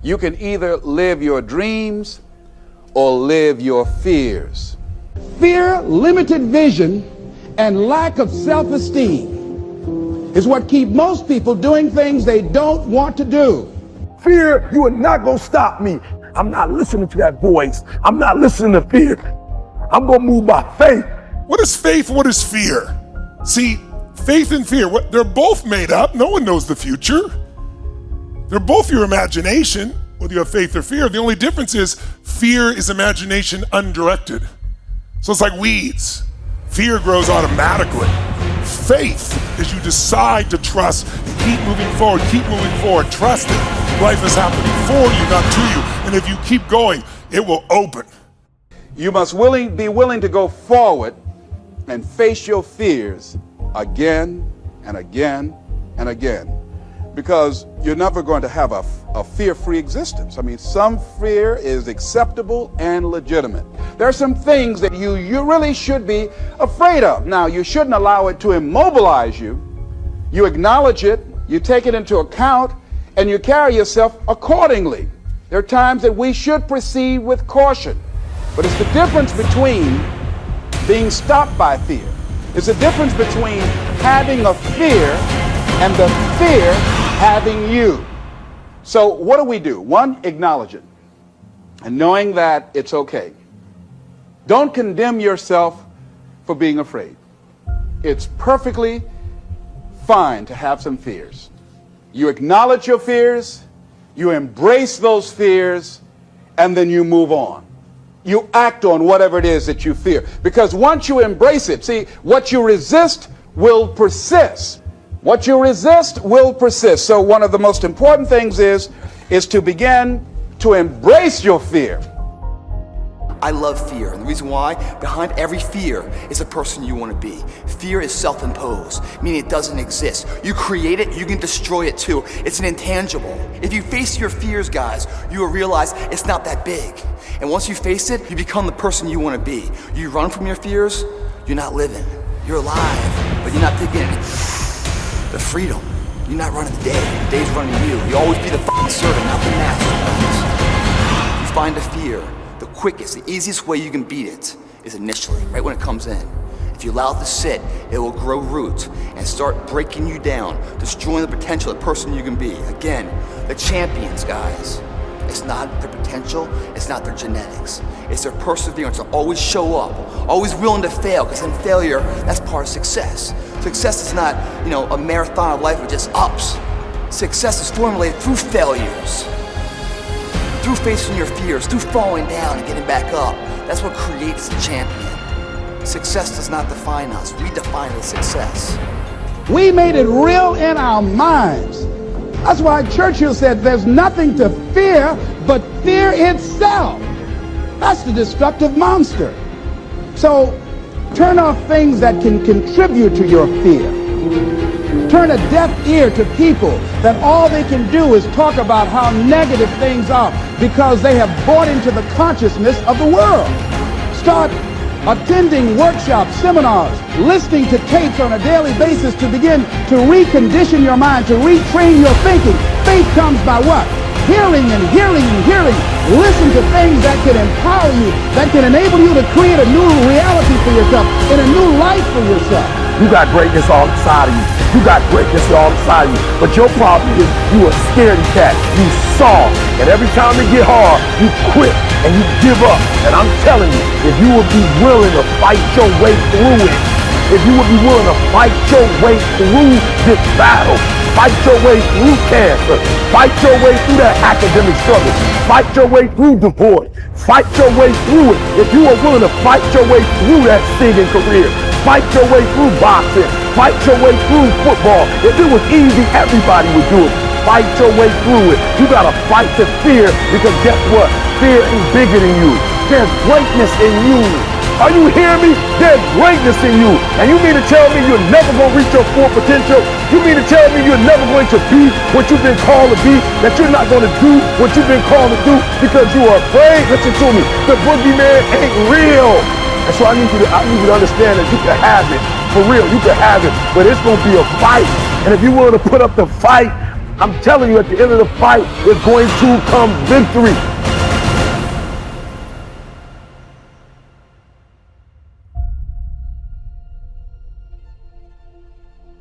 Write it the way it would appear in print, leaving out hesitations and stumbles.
You can either live your dreams or live your fears. Fear, limited vision, and lack of self-esteem is what keep most people doing things they don't want to do. Fear, you are not going to stop me. I'm not listening to that voice. I'm not listening to fear. I'm going to move by faith. What is faith? What is fear? See, faith and fear, they're both made up. No one knows the future. They're both your imagination, whether you have faith or fear. The only difference is fear is imagination undirected. So it's like weeds. Fear grows automatically. Faith is you decide to trust, keep moving forward, trust it. Life is happening for you, not to you. And if you keep going, it will open. You must be willing to go forward and face your fears again and again and again, because you're never going to have a fear-free existence. I mean, some fear is acceptable and legitimate. There are some things that you really should be afraid of. Now, you shouldn't allow it to immobilize you. You acknowledge it, you take it into account, and you carry yourself accordingly. There are times that we should proceed with caution, but it's the difference between being stopped by fear. It's the difference between having a fear and the fear having you. So what do? One, acknowledge it, and knowing that it's okay. Don't condemn yourself for being afraid. It's perfectly fine to have some fears. You acknowledge your fears, you embrace those fears, and then you move on. You act on whatever it is that you fear. Because once you embrace it, see, what you resist will persist. What you resist will persist. So one of the most important things is to begin to embrace your fear. I love fear, and the reason why, behind every fear is a person you want to be. Fear is self-imposed, meaning it doesn't exist. You create it, you can destroy it too. It's an intangible. If you face your fears, guys, you will realize it's not that big. And once you face it, you become the person you want to be. You run from your fears, you're not living. You're alive, but you're not taking the freedom. You're not running the day. The day's running you. You always be the fucking servant, not the master. You find a fear. The quickest, the easiest way you can beat it is initially, right when it comes in. If you allow it to sit, it will grow roots and start breaking you down, destroying the potential of the person you can be. Again, the champions, guys, it's not their potential, it's not their genetics. It's their perseverance to always show up, always willing to fail, because in failure, that's part of success. Success is not, a marathon of life with just ups. Success is formulated through failures. Through facing your fears, through falling down and getting back up. That's what creates a champion. Success does not define us. We define the success. We made it real in our minds. That's why Churchill said there's nothing to fear but fear itself. That's the destructive monster. So turn off things that can contribute to your fear. Turn a deaf ear to people that all they can do is talk about how negative things are because they have bought into the consciousness of the world. Start attending workshops, seminars, listening to tapes on a daily basis to begin to recondition your mind, to retrain your thinking. Faith comes by what? Hearing and hearing and hearing. Listen to things that can empower you, that can enable you to create a new reality for yourself and a new life for yourself. You got greatness all inside of you. You got greatness all inside of you. But your problem is you a scaredy cat. You soft. And every time it get hard, you quit and you give up. And I'm telling you, if you would be willing to fight your way through it, if you would be willing to fight your way through this battle, fight your way through cancer, fight your way through that academic struggle, fight your way through divorce, fight your way through it. If you are willing to fight your way through that singing career, fight your way through boxing, fight your way through football. If it was easy, everybody would do it. Fight your way through it. You gotta fight the fear, because guess what? Fear is bigger than you. There's greatness in you. Are you hearing me? There's greatness in you. And you mean to tell me you're never gonna reach your full potential? You mean to tell me you're never going to be what you've been called to be? That you're not gonna do what you've been called to do because you are afraid? Listen to me. The boogeyman ain't real. And so I need you to understand that you can have it. For real, you can have it. But it's gonna be a fight. And if you're willing to put up the fight, I'm telling you, at the end of the fight, there's going to come victory.